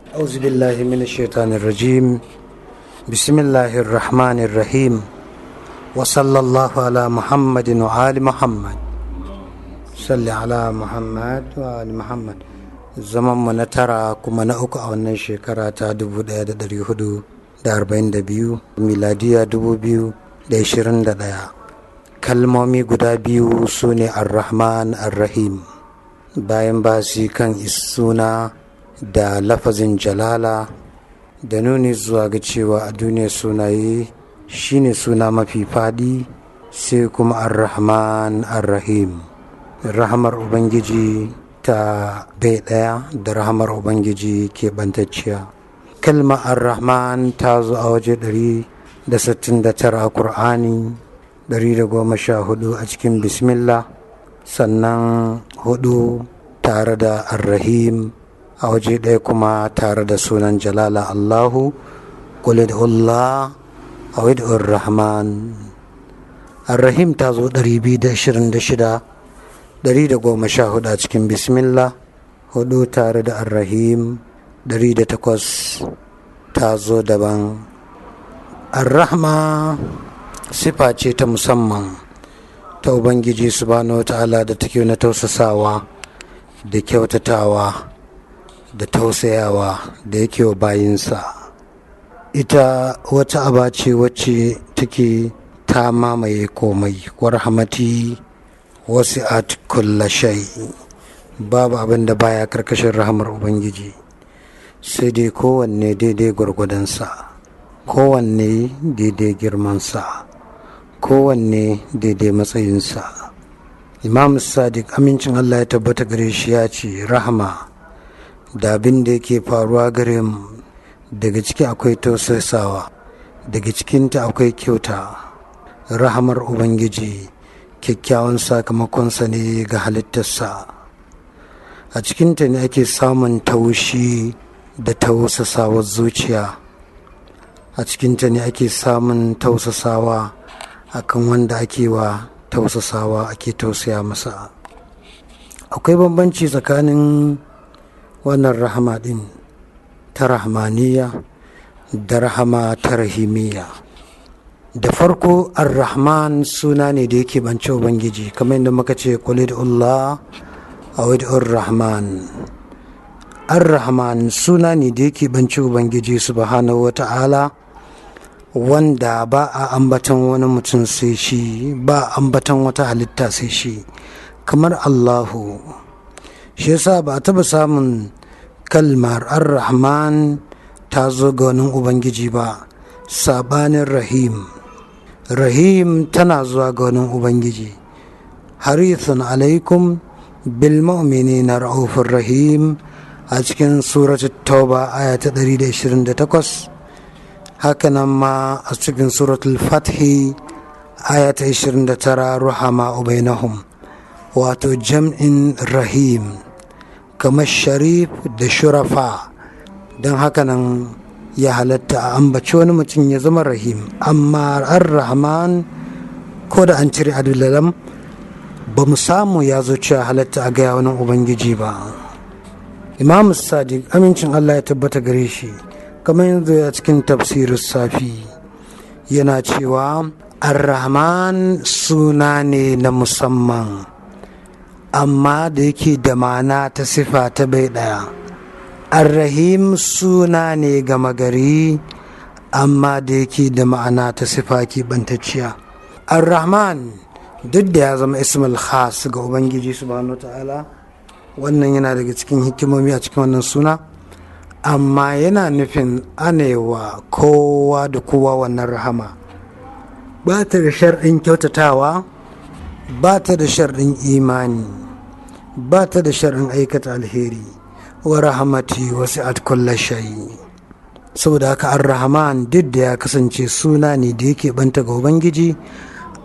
أعوذ بالله من الشيطان الرجيم. بسم الله الرحمن الرحيم. وصلى الله على محمد وآل محمد. صل على محمد وآل محمد. zaman mu na tara kuma na uku a wannan shekara ta 1442 miladiya 2021. Kalmomi guda biyu su ne ar-rahman ar-rahim. Bayan basi kan suna da lafazin jalala da nuni zuwa ga cewa a duniya sunaye shine suna mafi fadi, sai kuma ar-rahman ar-rahim, rahamar ubangiji ta bai daya da rahamar ubangiji ke bantacciya. Kalma ar-rahman ta zo a waje 169 a Qur'ani, 114 a cikin bismillah, sannan 4 tare da ar-rahim a waje ɗaya kuma tare da sunan jalala Allahu. Qul ud'ullah aw ud'ur rahman. Ar-rahim ta zo 226, 114 a cikin bismillah, 4 tare da ar-rahim, 108 ta zo daban. Ar-rahma sifa ce ta musamman ta ubangiji subhanahu wa ta'ala da take na tausasawa da kyautatawa da tausayawa da yake wa bayinsa. Ita wata aba ce wacce take ta mamaye komai. Warhamati wasi'at kulla shay. Babu abin da baya karkashin rahamar ubangiji, sai dai kowanne daidai gwargwadonsa, kowanne daidai girmansa, kowanne daidai matsayinsa. Imam Sadiq amincin Allah ya tabbata gare shi ya ce, rahama da abin da yake faruwa gare mu daga ciki akwai tausasawa, daga cikinta akwai kyauta. Rahamar ubangiji kyakkyawan sakamakonsa ne ga halittarsa. A cikinta ne ake samun taushi da tausasawar zuciya. A cikinta ne ake samun tausasawa akan wanda ake wa tausasawa, ake tausaya masa. Akwai bambanci tsakanin wannan rahama din ta rahmaniya da rahama ta rahimiyya. Da farko ar-rahman suna ne da yake bance ubangiji, kamar yadda muka ce qul ud'ullah aw ud'ur rahman. Ar-rahman suna ne da yake bance ubangiji subhanahu wa ta'ala, wanda ba a ambatan wani mutum sai shi, ba ambatan wata halitta sai shi, kamar Allahu. Shi yasa ba a taba samun kalmar ar-rahman ta zo ga wani ubangiji ba, sabanin rahim. Rahim tana zuwa ga wani ubangiji. Harithun alaikum bil mu'minina ra'ufur rahim a cikin suratul tauba aya ta 128. Hakanan ma a cikin suratul fathi aya ta 29, ruhama bainahum, wato jam'in rahim kamar sharif da shurafa. Don hakanan ya halatta a ambaci wani mutum ya zama rahim, amma ar-rahman ko da an cire adulalam ba mu samu ya zo cewa halatta a gaya wani ubangiji ba. Imam Sadiq amincin Allah ya tabbata gare shi, kamar yanzu a cikin tafsirin safi yana cewa ar-rahman suna ne na musamman, amma da yake da ma'ana ta sifa ta bai daya. Ar-rahim suna ne gama gari, amma da yake da ma'ana ta sifa keɓantacciya. Ar-rahman duk da ya zama ismul khas ga ubangiji subhanahu ta'ala, wannan yana daga cikin hikimomi a cikin wannan suna, amma yana nufin anewa kowa da kowa wannan rahama. Ba ta da sharɗin kyautatawa, ba ta da sharɗin imani, ba ta da sharɗin aikata alheri. Wa rahamati wasi'at kulla shay. Saboda haka ar-rahman duk da ya kasance suna ne da yake banta ga ubangiji,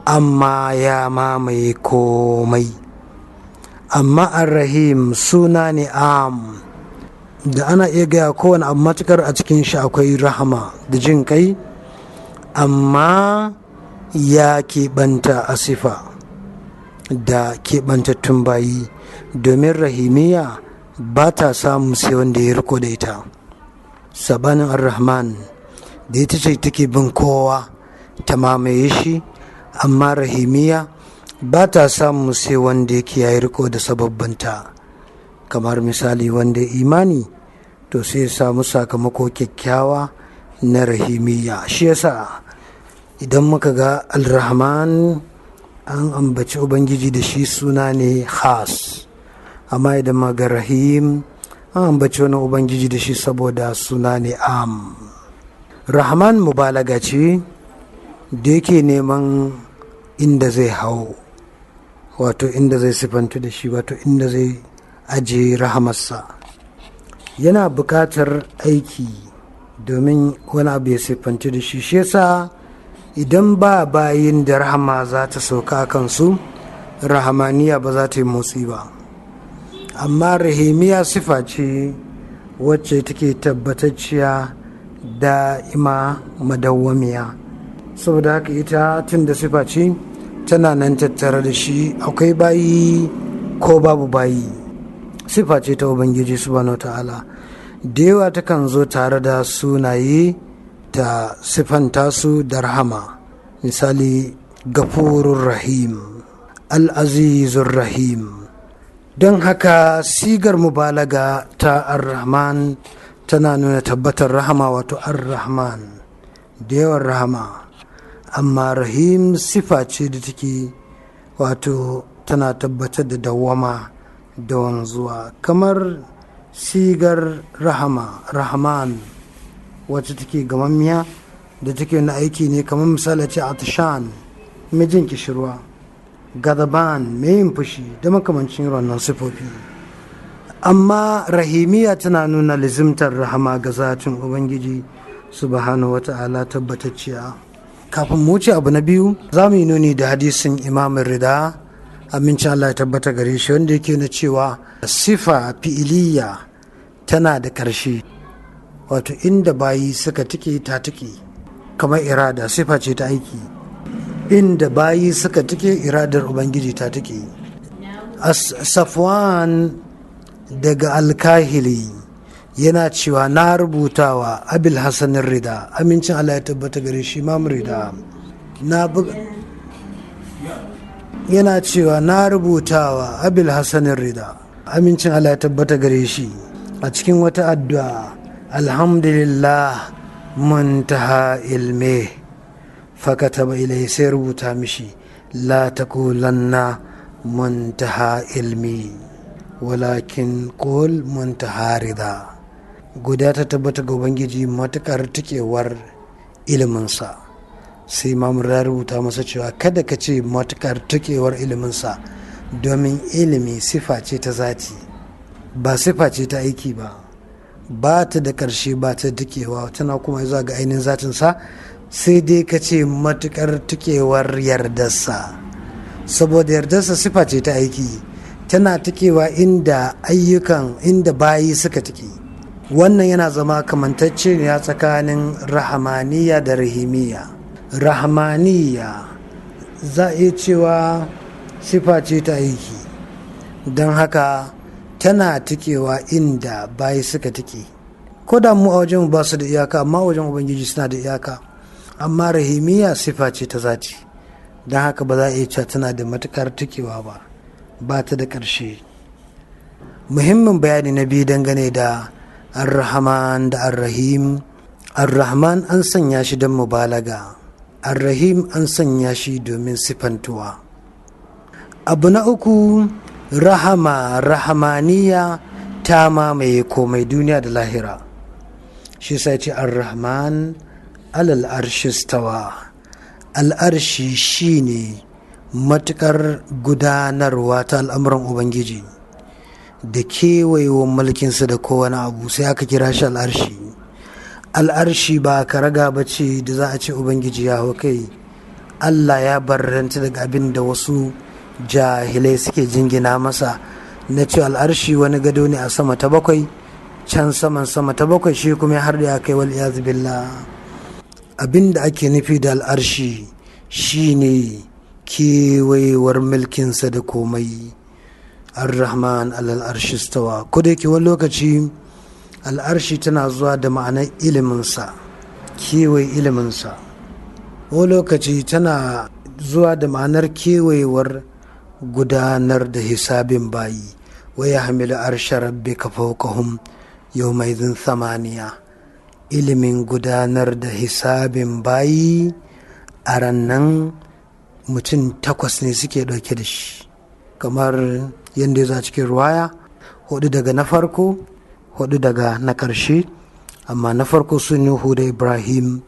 amma ya mamaye komai. Amma ar-rahim suna ne am da ana iya gaya kowane abu matukar a cikin shi akwai rahama da jin kai, amma ya keɓanta a sifa da keɓantattun bayi, domin rahimiya ba ta samu sai wanda ya riko da ita. sabanin ar-rahman da ita ce take bin kowa ta mamaye shi, amma rahimiya ba ta samu sai wanda yake yayi riko da sababbanta, kamar misali wanda imani to sai ya samu sakamako kyakkyawa na rahimiya. Shi yasa idan muka ga al-rahman an ambaci ubangiji da shi suna ne khas, amma idan muka ga rahim an ambaci wani ubangiji da shi saboda suna ne am. Rahman mubalaga ce da yake neman inda zai hau, wato inda zai sifantu da shi, wato inda zai aje rahamarsa. Yana buƙatar aiki domin wani abu ya sifantu da shi. Shi yasa idan ba bayin da rahama za ta sauka a kansu, rahamaniya ba za ta yi motsi ba. Amma rahimiya sifa ce wacce take tabbatacciya da'ima madawwamiya, saboda haka ita tun da sifa ce tana nan tattare da shi, akwai bayi ko babu bayi, sifa ce ta ubangiji subhanahu ta'ala. Da yawa takan zo tare da sunaye ta sifanta su da rahama, misali gafurur rahim, al-azizur rahim. Don haka sigar mubalaga ta ar-rahman tana nuna tabbatar rahama, wato ar-rahman da yawan rahama. Amma rahim sifa ce da take wato tana tabbatar da dawwama da wanzuwa, kamar sigar rahama rahman wacce take gamammiya da take na aiki ne, kamar misali ce atishan mai jin kishirwa, gadaban mai yin fushi da makamancin wannan sifofi. Amma rahimiya tana nuna lizimtar rahama ga zatin ubangiji subhanahu wata'ala tabbatacciya. Kafin mu wuce abu na biyu, za mu yi nuni da hadisin Imam Rida, amincin Allah ya tabbata gare shi, wanda yake na cewa sifa fi'iliya tana da ƙarshe, wato inda bayi suka tike ta tike, kamar irada sifa ce ta aiki, inda bayi suka tike iradar ubangiji ta tike. Safwan daga alkahili yana cewa na rubutawa abil hasanin rida, amincin Allah ya tabbata gare shi, Imam Rida, yana cewa na rubutawa abil hasanin rida, amincin Allah ya tabbata gare shi, a cikin wata addu'a, alhamdulillah muntaha ilme, fakataba ilai, sai rubuta mishi la taqulanna muntaha ilmi walakin qul muntaha rida. Guda ta tabbata ga ubangiji matukar tikewar iliminsa. Sai Imam ya rubuta masa cewa kada ka ce matukar tikewar iliminsa, domin ilimi sifa ce ta zati, ba sifa ce ta aiki ba, ba ta da ƙarshe, ba ta tikewa, tana kuma zuwa ga ainihin zatinsa. Sai dai ka ce matukar tikewar yardarsa, saboda yardarsa sifa ce ta aiki, tana tikewa inda ayyukan, inda bayi suka tike. Wannan yana zama kamantacce ne a tsakanin rahamaniya da rahimiya. Rahamaniya za a iya cewa sifa ce ta aiki, don haka tana tikewa inda bayi suka tike. Ko da mu a wajen ba su da iyaka, amma wajen ubangiji suna da iyaka. Amma rahimiya sifa ce ta zati, don haka ba za a iya cewa tana da matukar tikewa ba ta da ƙarshe. Muhimmin bayani na biyu dangane da ar-rahman da ar-rahim. Ar-rahman an sanya shi don mubalaga, ar-rahim an sanya shi domin sifantuwa. Abu na uku, rahamaniya ta mamaye komai, duniya da lahira. Shi sai ce ar-rahman alal arshi stawa, al'arshi shine matukar gudanarwa ta al'amuran ubangiji da kewayewa mulkinsa da kowane abu, sai aka kira shi al'arshi. Al'arshi ba karaga ba ce da za a ce ubangiji ya hau kai. Allah ya barranta daga abin da wasu jahilai suke jingina masa na ce al'arshi wani gado ne a sama ta bakwai, can saman sama ta bakwai shi kuma har da ya kai wal iyaz billah. Abin da ake nufi da al'arshi shine kewayewar mulkinsa da komai. Ar-rahman alal arshi stawa. Ko da yake wani lokaci al'arshi tana zuwa da ma'anar iliminsa, kewaye iliminsa. wani lokaci tana zuwa da ma'anar kewayewar gudanar da hisabin bayi. wa ya hamilu arsha rabbika fawqahum yawma idhin thamaniya, ilimin gudanar da hisabin bayi a rannan mutum 8 ne suke ɗauke da shi, kamar yadda ya za cikin ruwaya, 4 daga na farko 4 daga na ƙarshe. amma na farko su Nuhu da Ibrahim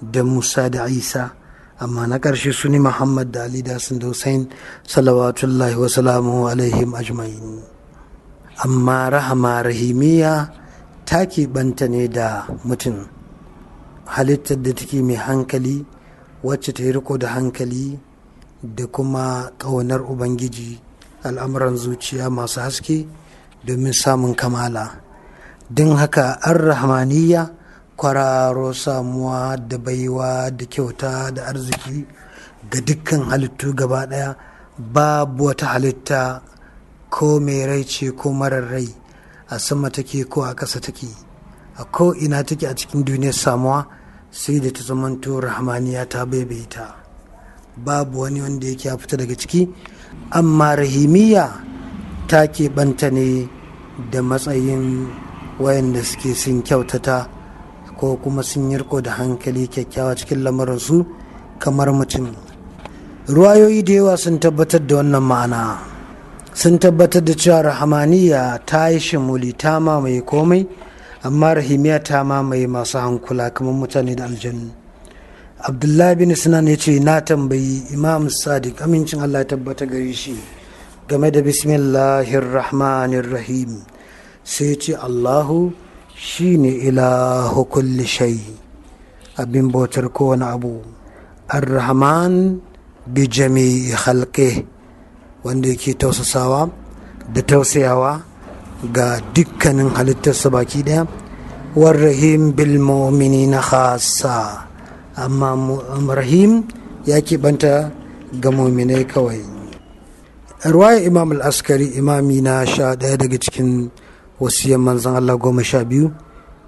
da Musa da Isa, amma na ƙarshe su ne Muhammad da Ali da Hassan da Hussein salawatullahi wa salamu alaihim ajma'in. amma rahama rahimiya ta keɓanta ne da mutum, halittar da take mai hankali, wacce ta yi riko da hankali da kuma ƙaunar Ubangiji, al'amuran zuciya masu haske domin samun kamala. don haka ar-rahmaniyya, kwararo samuwa da baiwa da kyauta da arziki ga dukkan halittu gaba ɗaya. babu wata halitta ko mai rai ce ko marar rai, a sama take ko a ƙasa take, a ko ina take a cikin duniyar samuwa, sai da ta zamanto rahmaniya ta baibaita, babu wani wanda yake ya fita daga ciki. amma rahimiyya ta keɓanta ne da matsayin wayanda suke sun kyautata ko kuma sun yi riko da hankali kyakkyawa cikin lamarinsu kamar mutum. ruwayoyi da yawa sun tabbatar da wannan ma'ana, sun tabbatar da cewa rahamaniya ta yi shimuli, ta mamaye komai, amma rahimiya ta mamaye masu hankula kamar mutane da aljanu. abdullahi bin sinan ya ce na tambayi imam sadiq, amincin Allah ya tabbata gare shi, game da bismillahir rahmanir rahim, sai ce Allahu shine ilahu kulli shay, abin bautar kowane abu. ar-rahman bi jami'i khalqi, wanda yake tausasawa da tausayawa ga dukkanin halittarsa baki daya. war-rahim bil mu'minina khassa, amma rahim ya keɓanta ga mu'minai kawai. ruwaya imam al-askari, imami na 11 daga cikin wasiyan manzan Allah 12,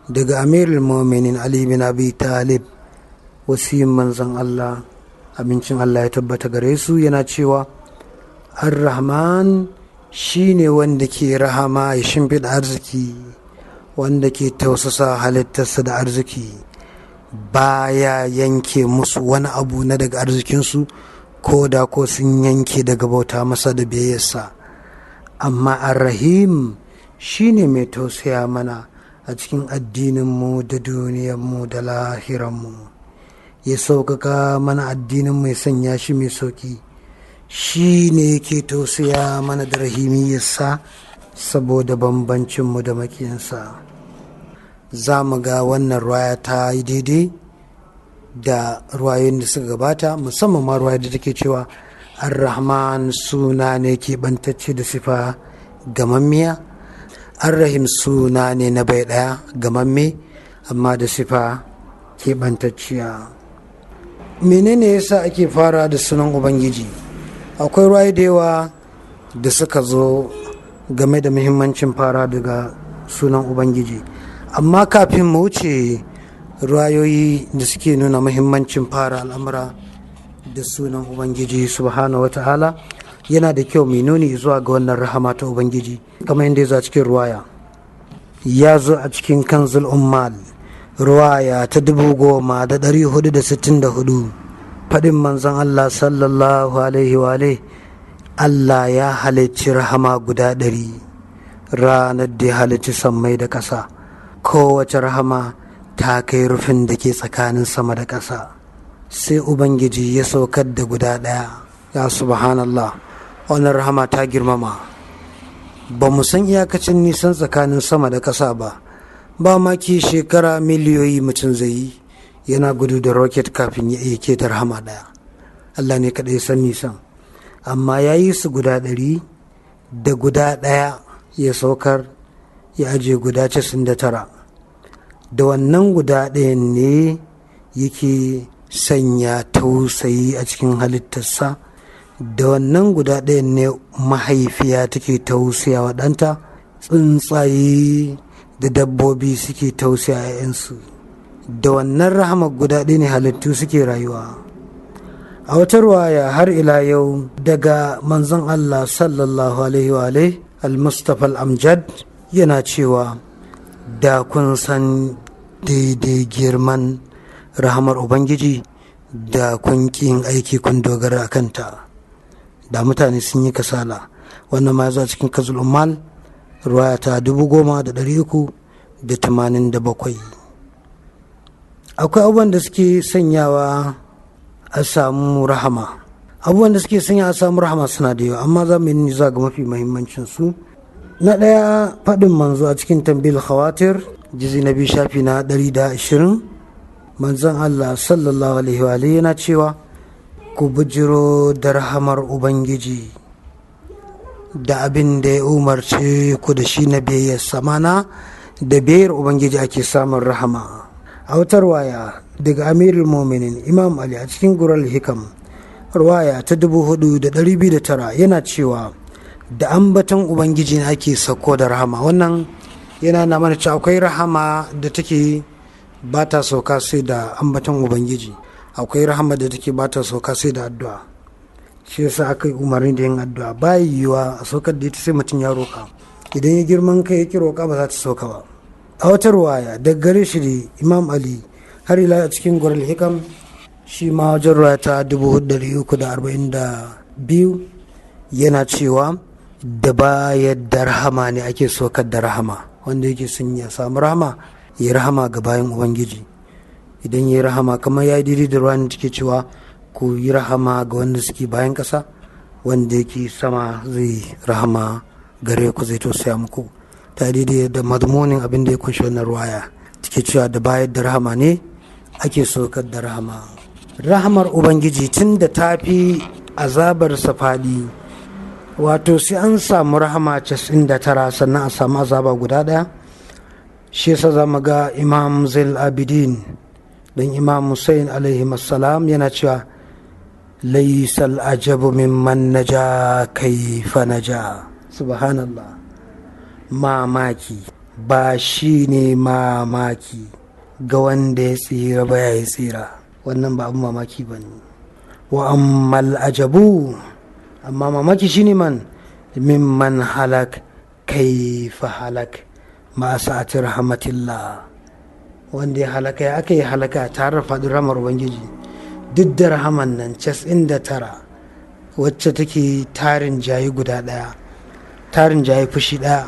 daga amirul mu'minin Ali bin Abi Talib, wasiyan manzan Allah, abincin Allah ya tabbata gare su, yana cewa ar-rahman shine wanda ke rahama ya shimfiɗa arziki, wanda ke tausasa halittarsa da arziki, baya yanke musu wani abu na daga arzikinsu, ko da ko sun yanke daga bauta masa da biyayyarsa. amma ar-rahim shine mai tausaya mana a cikin addininmu da duniyarmu da lahiranmu, ya sauƙaƙa mana addinin mai sanya shi mai sauƙi. shi ne yake tausaya mana da rahimiyyarsa saboda bambancinmu da makiyansa. za mu ga wannan ruwaya ta yi daidai da ruwayoyin da suka gabata, musamman ma ruwaya da take cewa ar-rahman suna ne keɓantacce da sifa gamammiya, ar-rahim suna ne na bai ɗaya gamamme amma da sifa keɓantacciya. menene yasa ake fara da sunan Ubangiji? akwai ruwaye da yawa da suka zo game da muhimmancin fara daga sunan Ubangiji, amma kafin mu wuce ruwayoyi da suke nuna muhimmancin fara al'amura da sunan Ubangiji subhanahu wata'ala, yana da kyau mai nuni zuwa ga wannan rahama ta Ubangiji, kamar yadda ya zo a cikin ruwaya. ya zo a cikin kanzul ummal, ruwaya ta 10,464, faɗin manzon Allah sallallahu alaihi wa alaihi, Allah ya halicci rahama guda 100 ranar da ya halicci sammai da ƙasa. kowace rahama ta kai rufin da ke tsakanin sama da ƙasa, sai Ubangiji ya saukar da guda 1. ya subhanallah, wannan rahama ta girmama. ba mu san iyakacin nisan tsakanin sama da ƙasa ba maki shekara miliyoyi mutum zai yi yana gudu da roket kafin ya iya keta rahama 1. Allah ne kaɗai san nisan, amma ya yi su guda 100 da guda 1 ya saukar, ya aje guda 99. da wannan guda 1 ne yake sanya tausayi a cikin halittarsa, da wannan guda 1 ne mahaifiya take tausaya wa ɗanta. tsuntsaye da dabbobi suke tausaya 'ya'yansu. Da wannan rahama guda ɗaya ne halittu suke rayuwa. A wata ruwaya har ila yau daga manzon Allah sallallahu alaihi wa al-Mustafa al-Amjad yana cewa da kun san daidai girman rahamar Ubangiji da kun yin aiki kun dogara a kanta, da mutane sun yi kasala. Wannan ma ya zo cikin Kanzul Ummal ruwaya ta 10,387. Akwai abubuwan da suke sanyawa a samu rahama. Abubuwan da suke sanya a samu rahama suna da yawa, amma za mu yi za ga mafi mahimmancin su. Na ɗaya, faɗin manzo a cikin Tambil Khawatir jizi na biyu shafi na 120, manzon Allah sallallahu alaihi wa yana cewa ku bujiro da rahamar Ubangiji da abin da ya umarce ku da shi na biyayyar samana, da biyayyar Ubangiji ake samun rahama. A wata ruwaya daga Amirul Mu'minin Imam Ali a cikin Gural Hikam ruwaya ta 4,209 yana cewa da ambaton Ubangiji ake sauko da rahama. Wannan yana na mana cewa akwai rahama da take ba ta sauka sai da ambaton Ubangiji, akwai rahama da take ba ta sauka sai da addu'a. Shi yasa aka yi umarni da yin addu'a. Ba yiwuwa a saukar da ita sai mutum ya roƙa. Idan ya girman kai ya ki roƙa ba za ta sauka ba. A wata ruwaya daga gare shi da Imam Ali har ila a cikin Gural Hikam shi ma wajen ruwaya ta 4,342 yana cewa da bayar da rahama ne ake saukar da rahama. Wanda yake sun ya samu rahama ya rahama ga bayan Ubangiji. Idan ya rahama kamar ya yi daidai da ruwan da take cewa ku yi rahama ga wanda suke bayan ƙasa, wanda yake sama zai rahama gare ku, zai tausaya muku. Ta daidai da mazmunin abin da ya kunshi wannan ruwaya take cewa da bayar da rahama ne ake saukar da rahama. Rahamar Ubangiji tun da ta fi azabar safadi, wato sai an samu rahama 99 sannan a samu azaba guda ɗaya. Shi yasa za mu ga Imam Zain Abidin dan Imam Hussein alaihi salam yana cewa laisal ajabu mimman naja kaifa naja. Subhanallah, mamaki ba shi ne mamaki ga wanda ya tsira ba ya yi tsira. Wannan ba abin mamaki ba ne. Wa ammal ajabu, amma mamaki shi ne man mimman halak kaifa halak ma sa'ati rahmatillah, wanda ya halaka ya aka yi halaka tare da faɗin ramar Ubangiji. Duk da rahaman nan 99 wacce take tarin jayi guda ɗaya, tarin jayi fushi ɗaya,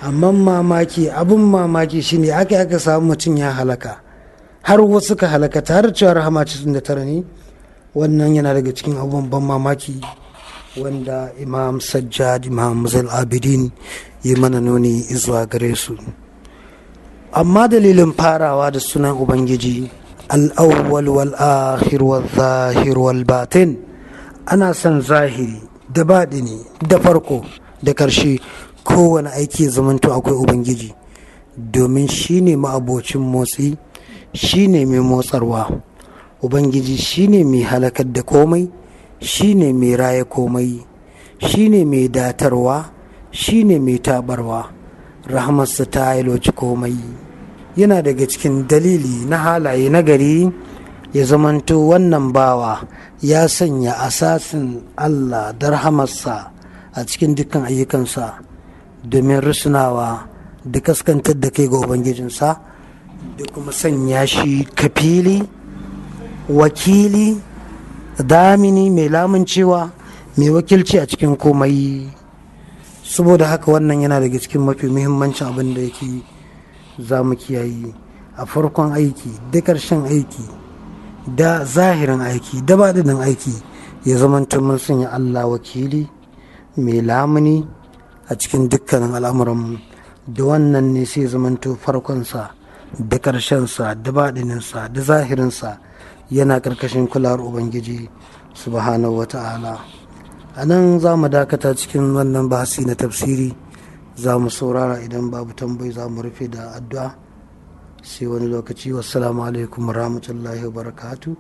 amma mamaki abin mamaki shine aka samu mutum ya halaka har wasu ka halaka tare da cewa rahama 99 ne. Wannan yana daga cikin abubuwan ban mamaki wanda Imam Sajjad, Imam Zain Abidin yi mana nuni zuwa gare su. Amma dalilin farawa da sunan Ubangiji al-awwal wal akhir wal zahir wal batin, ana son zahiri da baɗini da farko da ƙarshe kowane aiki zamanto akwai Ubangiji, domin shi ne ma'abocin motsi, shi ne mai motsarwa. Ubangiji shi ne mai halakar da komai, shi ne mai raya komai, shi ne mai datarwa, shi ne mai tabarwa. Rahamarsa ta hailoci komai. Yana daga cikin dalili na halaye nagari ya zamanto wannan bawa ya sanya asasin Allah da rahamarsa a cikin dukkan ayyukansa, domin rusunawa da kaskantar da kai ga Ubangijinsa, da kuma sanya shi kafili, wakili, damini, mai lamuncewa, mai wakilci a cikin komai. Saboda haka wannan yana daga cikin mafi muhimmancin abin da yake za mu kiyaye a farkon aiki da ƙarshen aiki da zahirin aiki da baɗinin aiki, ya zamanta mun sanya Allah wakili, mai lamuni a cikin dukkanin al'amuranmu. Da wannan ne sai zamanto farkonsa da ƙarshensa da baɗininsa da zahirinsa yana ƙarƙashin kulawar Ubangiji subhanahu wa ta'ala. A nan za mu dakata cikin wannan bahasi na tafsiri, za mu saurara. Idan babu tambayi za mu rufe da addu'a sai wani lokaci. Wassalamu alaikum wa rahmatullahi wa barakatu,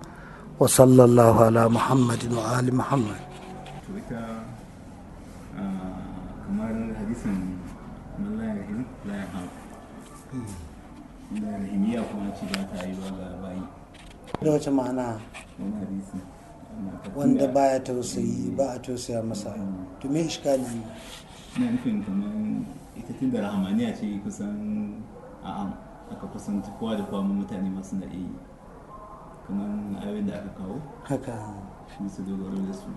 wa sallallahu ala Muhammadin wa ali Muhammad. Kamar hadisin da rahimiya kuma ce ba ta yi ba ga bayi. Da wace ma'ana? Wani hadisi wanda baya tausayi ba a tausaya masa, to me iskali? ina nufin kamar ita tun da rahamaniya ce kusan a'am aka kusan kowa da kowa mutane masu na iya kamar ayoyin da aka kawo haka shi su dogaro da su.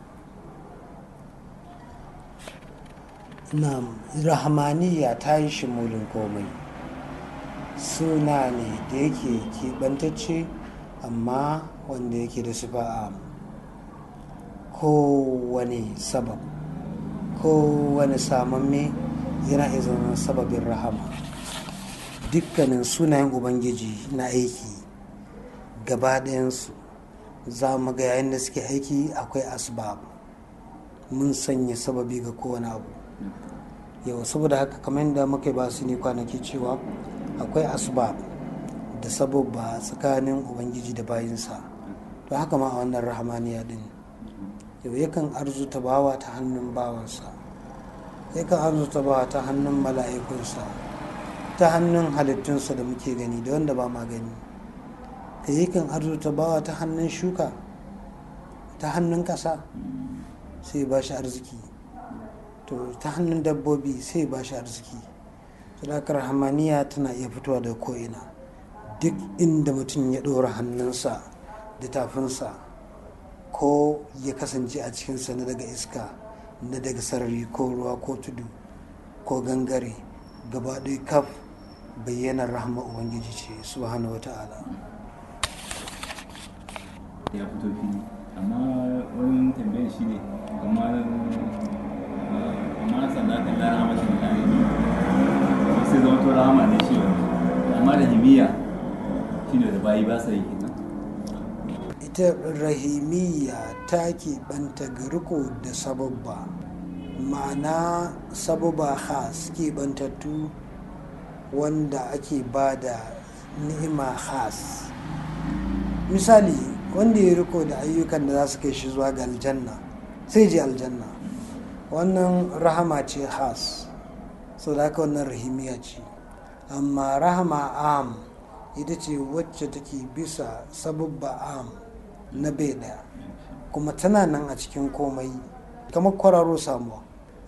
na rahamaniya ta yi shimulin komai, suna ne da yake keɓantacce amma wanda yake da sifa a kowane sabab, kowane samamme yana iya zama sababin rahama. Dukkanin sunayen ubangiji na aiki gaba ɗayansu za mu ga yayin da suke aiki akwai asbab, mun sanya sababi ga kowane abu. Yau saboda haka kamar yadda muka ba su ne kwanaki cewa akwai asbab da sababba tsakanin ubangiji da bayinsa, to haka ma a wannan rahamaniya din yau yakan arzuta bawa ta hannun bawansa, yakan arzuta bawa ta hannun mala'ikunsa, ta hannun halittunsa da muke gani da wanda ba ma gani, ka yakan arzuta bawa ta hannun shuka, ta hannun ƙasa sai ba shi arziki, to ta hannun dabbobi sai ba shi arziki. sadakar rahamaniya tana iya fitowa da ko'ina, duk inda mutum ya ɗora hannunsa da tafinsa ko ya kasance a cikinsa na daga iska, na daga sarari ko ruwa ko tudu ko gangare, gaba ɗaya kaf bayyanar rahama ubangiji ce subhanahu wa ta'ala. Ya fito fili amma wani tambayar shi ne kamar sannan kan da rahamatin da sai zama to rahama ne shi amma da himiya shi ne da bayi ba sa yi kenan. Ita rahimiyya ta keɓanta ga riko da sababba, ma'ana sababa khas keɓantattu wanda ake ba da ni'ima khas. Misali wanda ya riko da ayyukan da za su kai shi zuwa ga aljanna sai je aljanna, wannan rahama ce khas, so da haka wannan rahimiyya ce. Amma rahama am ita ce wacce take bisa sababba am na bai daya, kuma tana nan a cikin komai kamar kwararo samuwa.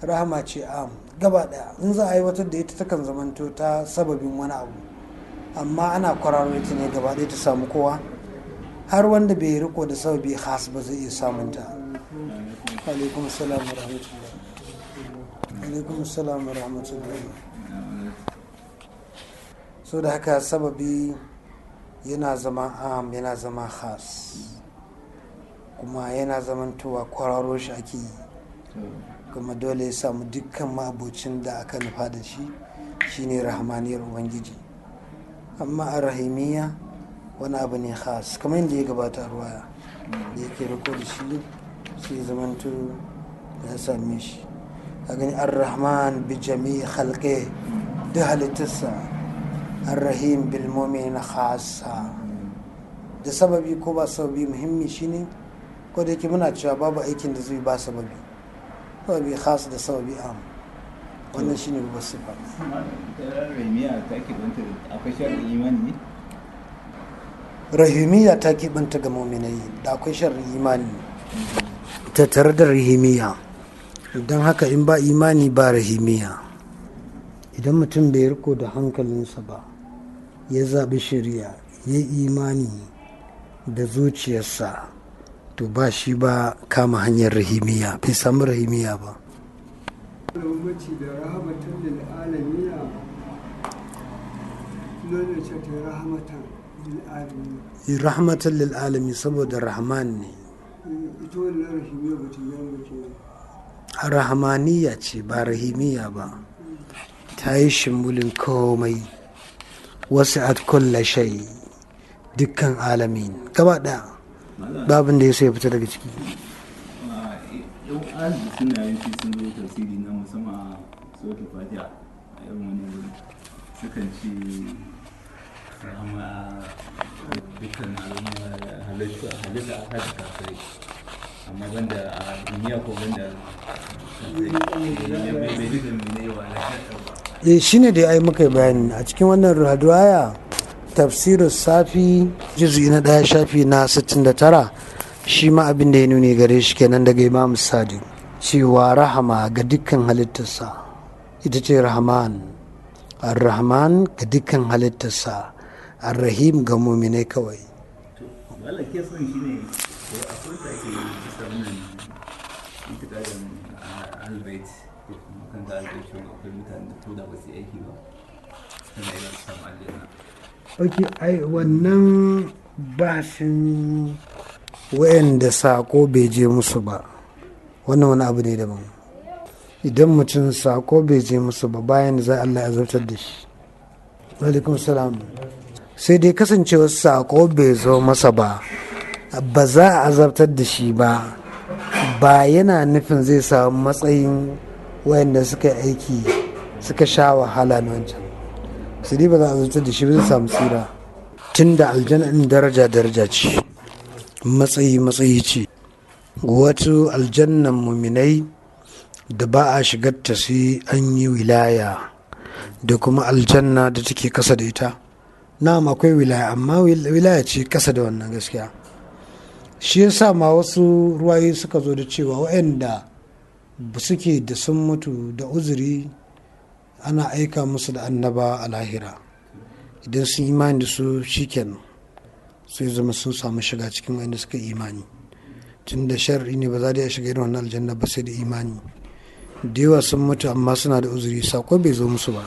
Rahama ce am gaba daya, in za a aiwatar da ita takan zamanto ta sababin wani abu, amma ana kwararo ita ne gaba daya ta samu kowa, har wanda bai riko da sababi khas ba zai iya samun ta. alaikum salam wa rahmatullah. alaikum salam wa rahmatullah. So da haka sababi yana zama am yana zama khas, kuma yana zamantowa kwararo shi ake yi, kuma dole ya samu dukkan ma'abocin da aka nufa da shi shine rahmaniyar ubangiji. amma a rahimiyya wani abu ne khas, kamar yadda ya gabata a ruwaya da yake riko da shi sai zamanto ya same shi. a gani ar-rahman bi jami'i khalqi da halittarsa, ar-rahim bil mu'minin khassa. da sababi ko ba sababi muhimmi shine, ko da yake muna cewa babu aikin da zai ba sababi khas da sababi am, wannan shine babbar sifa. rahimiya ta ke banta akwai sharɗin imani ne? rahimiyya ta keɓanta ga muminai da akwai sharrin imani tattare da rahimiyya, don haka in ba imani ba rahimiyya. idan mutum bai riko da hankalinsa ba ya zaɓi shari'a ya imani da zuciyarsa, to ba shi ba kama hanyar rahimiyya, bai samu rahimiyya ba. bambanci da rahamatan lil alamina nuna ce ta rahamatan lil alamina. rahmatan lil alami saboda rahman ne, ita wannan rahimiyya ba ta yi ba ke rahmaniya ce ba rahimiyya ba, ta yi shimbulin komai, wasu at kulla shai, dukkan alamin gaba ɗaya babin da ya sai fita daga ciki. yau alibi suna yin shi sun zo tasiri na musamman a sauke fatiha a irin wani wuri sukan ci rahama dukkan halitta hada kafirai, amma banda a duniya ko banda kafirai bai duka mai yawa na shaɗa ba. shine da ai muka yi bayani a cikin wannan ruwaya tafsirin safi juz'i na 1 shafi na 69 shi ma abin da ya nuni gare shi kenan daga Imam Sadiq cewa rahama ga dukkan halittarsa ita ce rahman ar-rahman ga dukkan halittarsa ar-rahim ga muminai kawai. wala ke son shi ne ko akwai ta ke kusa nan itikadin albait kan da albait shi akwai mutane da ko da ba su aiki ba suna yi su samu aljanna. Ok, ai wannan bashin wayanda sako bai je musu ba wannan wani abu ne daban. Idan mutum sako bai je musu ba bayan za Allah ya zartar da shi. Alaikum salam. Sai dai kasancewar sako bai zo masa ba za a azabtar da shi ba yana nufin zai samu matsayin wayanda suka aiki suka sha wahala na wancan. Sai dai ba za a azabtar da shi ba zai samu tsira tun da aljanna daraja ce matsayi ce. Wato aljannan muminai da ba a shigar ta sai an yi wilaya da kuma aljanna da take kasa da ita. Na'am akwai wilaya amma wilaya ce kasa da wannan gaskiya. Shi yasa ma wasu ruwaye suka zo da cewa waɗanda suke da sun mutu da uzuri ana aika musu da annaba a lahira idan sun imani da su shikenan sai zama sun samu shiga cikin wanda suka imani tun da shar'i ne ba za a shiga irin wannan aljanna ba sai da imani. Da yawa sun mutu amma suna da uzuri sako bai zo musu ba.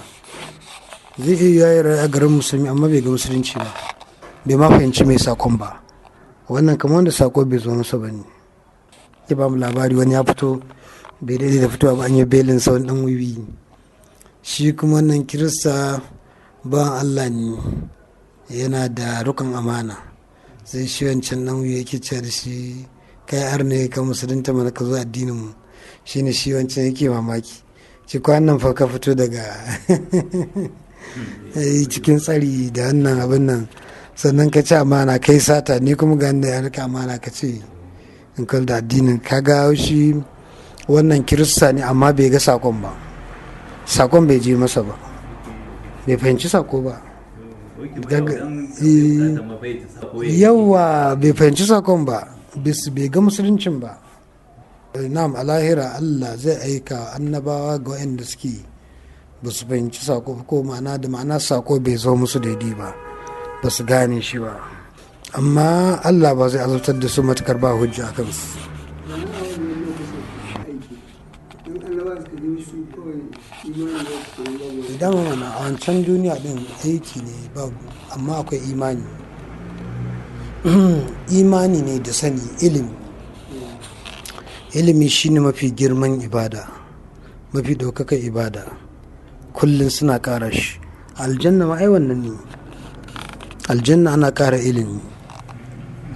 Zai iya yi a garin musulmi amma bai ga musulunci ba bai ma fahimci mai sakon ba. Wannan kamar wanda sako bai zo musu ba ne. Ya ba mu labari wani ya fito bai daidai da fitowa ba an yi belin sa wani dan wiwi shi kuma wannan kirista ba Allah ne yana da rukun amana sai shi wancan dan wiwi yake cewa da shi kai arne ka musulunta mana ka zo addinin mu shine shi wancan yake mamaki ci kwanan fa ka fito daga cikin tsari da wannan abin nan sannan ka ci amana kai sata ni kuma ga da ya rika amana ka ce in kal da addinin ka ga shi wannan kirista ne amma bai ga sakon ba sakon bai je masa ba bai fahimci sako ba yawa bai fahimci sakon ba bai ga musuluncin ba. Na'am a lahira Allah zai aika annabawa ga waɗanda suke ba su fahimci sako ko ma'ana da ma'ana sako bai zo musu daidai ba su gane shi ba amma Allah ba zai azabtar da su matukar ba hujja a kansu. Idan mana a wancan duniya din aiki ne babu amma akwai imani imani ne da sani ilimi shine mafi girman ibada mafi ɗaukakar ibada kullum suna ƙara shi. Aljanna ma ai wannan ne aljanna ana ƙara ilimi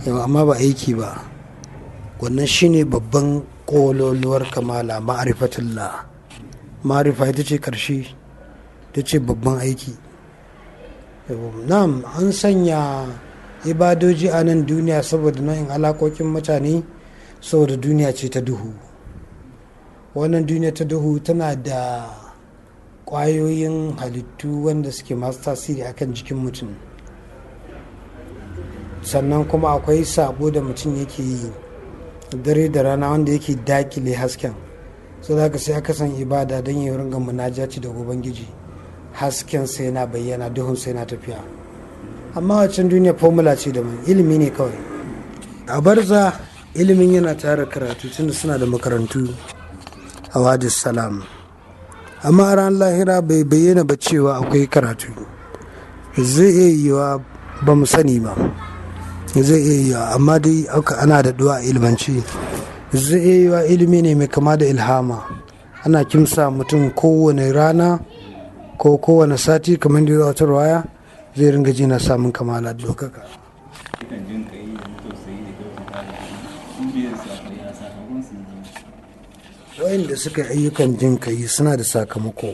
yawa amma ba aiki ba wannan shine babban ƙololuwar kamala ma'arifatullah ma'arifa ita ce ƙarshe ita ce babban aiki. Na'am an sanya ibadoji a nan duniya saboda nau'in alaƙoƙin mutane saboda duniya ce ta duhu. Wannan duniya ta duhu tana da ƙwayoyin halittu wanda suke masu tasiri akan jikin mutum sannan kuma akwai sabo da mutum yake yi dare da rana wanda yake dakile hasken so da sai aka san ibada don yi ringa munajaci da ubangiji hasken sai na bayyana duhun sai na tafiya amma waccan duniya formula ce da mai ilimi ne kawai. A barza ilimin yana tare karatu tunda suna da makarantu a wadis salam amma a ran lahira bai bayyana ba cewa akwai karatu zai iya yiwa ba mu sani ba zai iya yiwa amma dai ana da du'a ilmanci zai iya yiwa ilimi ne mai kama da ilhama ana kimsa mutum kowane rana ko kowane sati kamar da wata ruwaya zai ringa ji na samun kamala da dokaka. Wayanda suka yi ayyukan jin kai suna da sakamako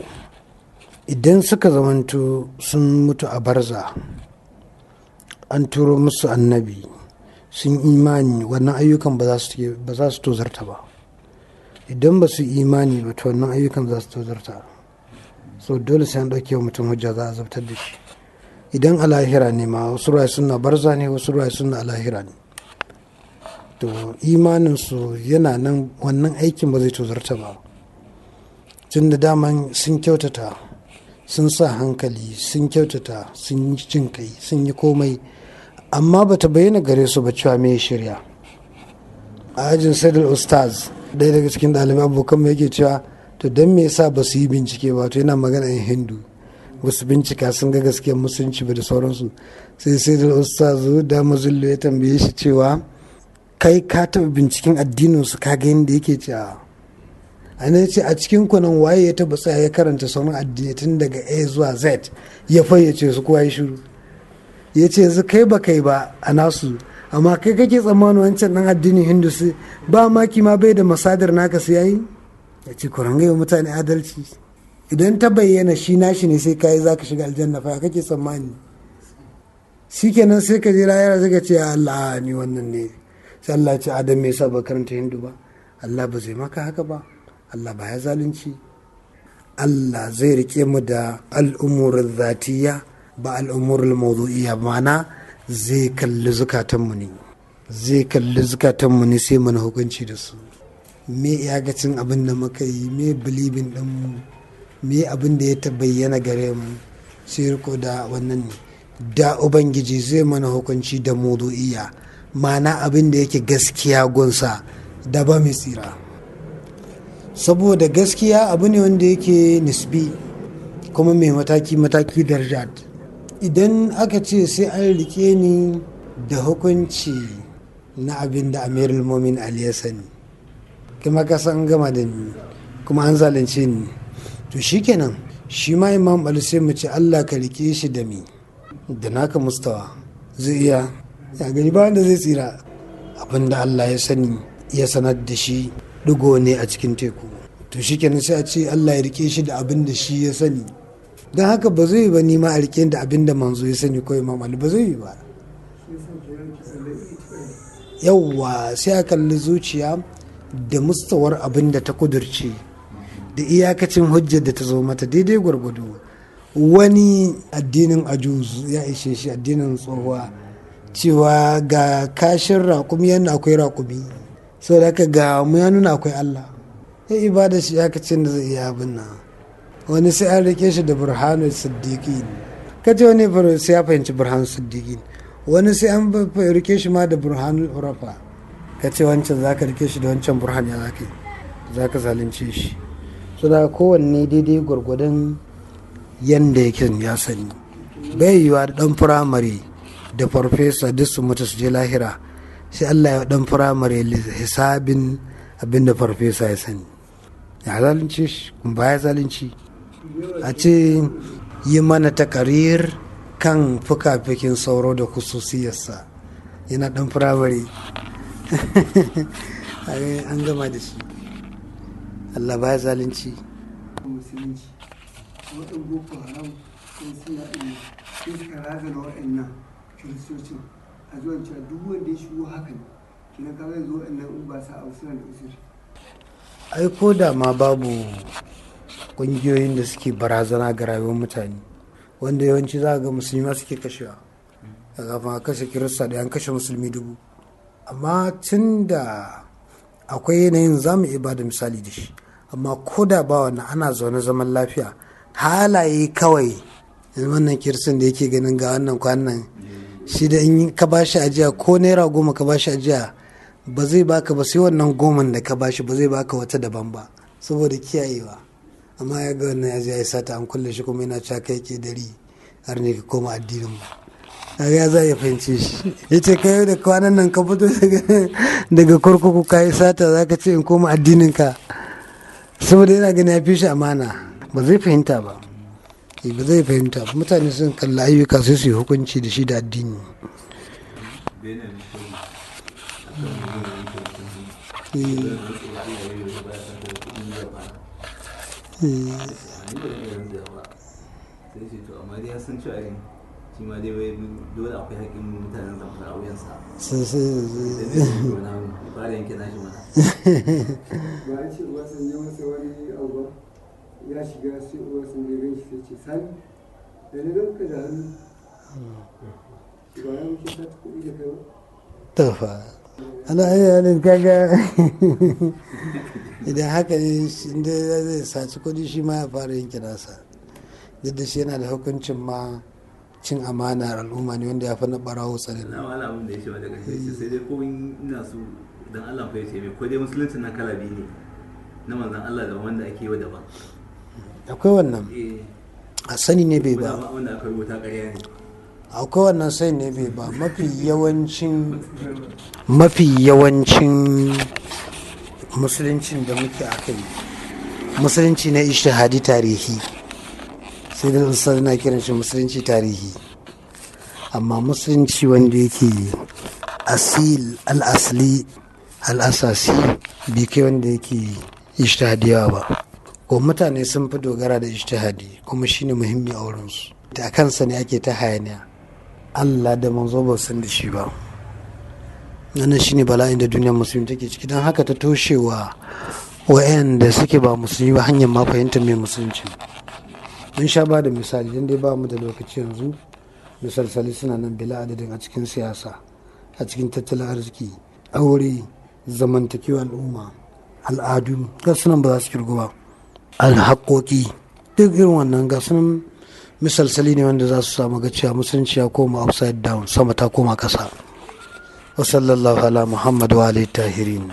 idan suka zamanto sun mutu a barza an turo musu annabi sun imani wannan ayyukan ba za su tozarta ba idan ba su imani ba to wannan ayyukan za su tozarta so dole sai an ɗauke wa mutum hujja za a zabtar da shi. Idan a lahira ne ma wasu ruwa suna barza ne, wasu ruwa suna a lahira ne, to imaninsu yana nan, wannan aikin ba zai tozarta ba, tun da daman sun kyautata, sun sa hankali, sun kyautata, sun yi jin kai, sun yi komai, amma bata bayyana gare su ba cewa me shirya. A ajin Saidul Ustaz, ɗaya daga cikin ɗalibai abokan yake cewa to don me yasa ba su yi bincike ba, to yana magana yin Hindu, ba su bincika sun ga gaskiyar musulunci ba da sauransu. Sai Saidul Ustaz da Mazullu ya tambaye shi cewa kai ka taɓa binciken addinin su ka ga yadda yake cewa a nan ce a cikin kunan waye ya taɓa tsaya ya karanta sauran addini tun daga A zuwa Z ya fayyace su kowa ya shiru. Ya ce yanzu kai ba kai ba a nasu, amma kai kake tsammanin wancan ɗan addinin Hindu su ba maki ma bai da masadar naka su yayi. Ya ce ku ranga mutane adalci, idan ta bayyana shi nashi ne sai kai za ka shiga aljanna fa kake tsammani. Shikenan sai ka je lahira sai ka ce Allah ni wannan ne, sai Allah ce Adam me yasa ba karanta Hindu ba? Allah ba zai maka haka ba, Allah ba ya zalunci. Allah zai rike mu da al'umurin zatiya ba al'umurin mawdu'iyya, ma'ana zai kalli zukatanmu ne, zai kalli zukatanmu ne sai mana hukunci da su. Me iyagacin abin da muka yi, me bilibin ɗinmu, me abin da ya ta bayyana gare mu, sai riko da wannan ne. Da Ubangiji zai mana hukunci da mawdu'iyya, ma'ana abin da yake gaskiya gunsa da ba mai tsira, saboda gaskiya abu ne wanda yake nisbi kuma mai mataki darajat. Idan aka ce sai an rike ni da hukunci na abin da Amirul Mumin Ali ya sani, kuma ka san gama da ni kuma an zalunce ni, to shikenan shi ma Imam Ali sai mu ce Allah ka rike shi da mi da naka mustawa, zai iya ya gani ba wanda zai tsira. Abinda Allah ya sani ya sanar da shi digo ne a cikin teku, to shikenan sai a ce Allah ya rike shi da abin da shi ya sani. Don haka ba zai yi ba nima a rike da abin da manzo ya sani ko Imam Ali, ba zai yi ba. Yawwa sai a kalli zuciya da mustawar abin da ta kudurce da iyakacin hujjar da ta zo mata daidai gwargwado. Wani addinin ajuz ya ishe shi, addinin tsohuwa, cewa ga kashin raƙumi yana akwai raƙumi, sau da aka ga mu ya nuna akwai Allah, ya ibada shi iyakacin da zai iya abin nan. Wani sai an rike shi da burhanul siddiqin, kace wani sai ya fahimci burhanul siddiqin, wani sai an rike shi ma da burhanul urafa, kace wancan zaka rike shi da wancan burhan ya zaka zalunce shi. So da kowanne daidai gwargwadon yanda yake ya sani. Bai yiwa da dan firamare da farfesa duk su mutu su je lahira, sai Allah ya dan firamare hisabin abinda farfesa ya sani, ya zalunce shi kuma ba ya zalunci. A ce yi mana takarir kan fuka-fikin sauro da kususiyarsa, yana dan firamare an gama da shi. Allah ba ya zalunci. musulunci waɗanda boko haram sun suna iya sun suka razana waɗannan kiristocin a zuwan cewa duk wanda ya shigo haka ne kina ka zai zo waɗannan in ba sa abu suna da usuri. Ai ko da ma babu ƙungiyoyin da suke barazana ga rayuwar mutane, wanda yawanci za ga musulmi suke kashewa, a kafin a kashe kirista da an kashe musulmi 1000. Amma tun da akwai yanayin za mu iya ba da misali da shi, amma ko da ba wannan ana zaune zaman lafiya, halaye kawai wannan kiristan da yake ganin ga wannan kwanan shi da in ka ba shi ajiya ko naira 10 ka ba shi ajiya ba zai baka ba, sai wannan 10 da ka ba shi ba zai baka wata daban ba saboda kiyayewa. Amma ya ga wannan ya je ya sata an kulle shi kuma yana cewa kai ke dari har ne ka koma addinin mu, kaga ya za ya fahimce shi. Ya ce kai da kwanan nan ka fito daga kurkuku ka yi sata za ka ce in koma addinin ka, saboda yana gani ya fi shi amana. Ba zai fahimta ba, ba zai fahimta ba. Mutane sun kalla ayyuka sai su yi hukunci da shi da addini. shi ma dai bai dole akwai haƙƙin mutanen zamfara a wuyansa. Fara yanke nashi mana. Ba a ce wasan yi masa wani abu ba ya shiga sai uwa sun da gan shi sai ce sani da na ganka da hannu ba ya wuce sata kuɗi da kai ba. tafa ana yanin kaga idan haka ne inda zai saci kudi shi ma ya fara yin nasa duk da shi yana da hukuncin ma cin amanar al'umma ne wanda ya fi na barawo tsarin na wala abin da ya ce ba daga shi sai dai ko ina so dan Allah fa ya ce mai ko dai musulunci na kala biyu ne na manzon Allah da wanda ake yi wa daban akwai wannan a sani ne bai ba wanda aka rubuta ƙarya ne akwai wannan sai ne bai ba mafi yawancin musuluncin da muke a kai musulunci na ishtihadi tarihi sai da ustaz na kiran shi musulunci tarihi amma musulunci wanda yake asil al-asli al-asasi bai kai wanda yake ishtihadiyawa ba ko mutane sun fi dogara da ishtihadi kuma shine muhimmi a wurinsu da kansa ne ake ta hayaniya Allah da manzo ba san da shi ba wannan shine bala'in da duniyar musulmi take ciki don haka ta toshewa wa'anda suke ba musulmi ba hanyar ma fahimtar mai musulunci mun sha ba da misali don dai ba mu da lokaci yanzu misalsali suna nan bila adadin a cikin siyasa a cikin tattalin arziki aure zamantakewa al'umma al'adu ga sunan ba za su kirgu ba alhaƙoƙi duk irin wannan ga sunan misalsali ne wanda za su samu ga cewa musulunci ya koma upside down sama ta koma ƙasa wa sallallahu ala muhammad wa alihi tahirin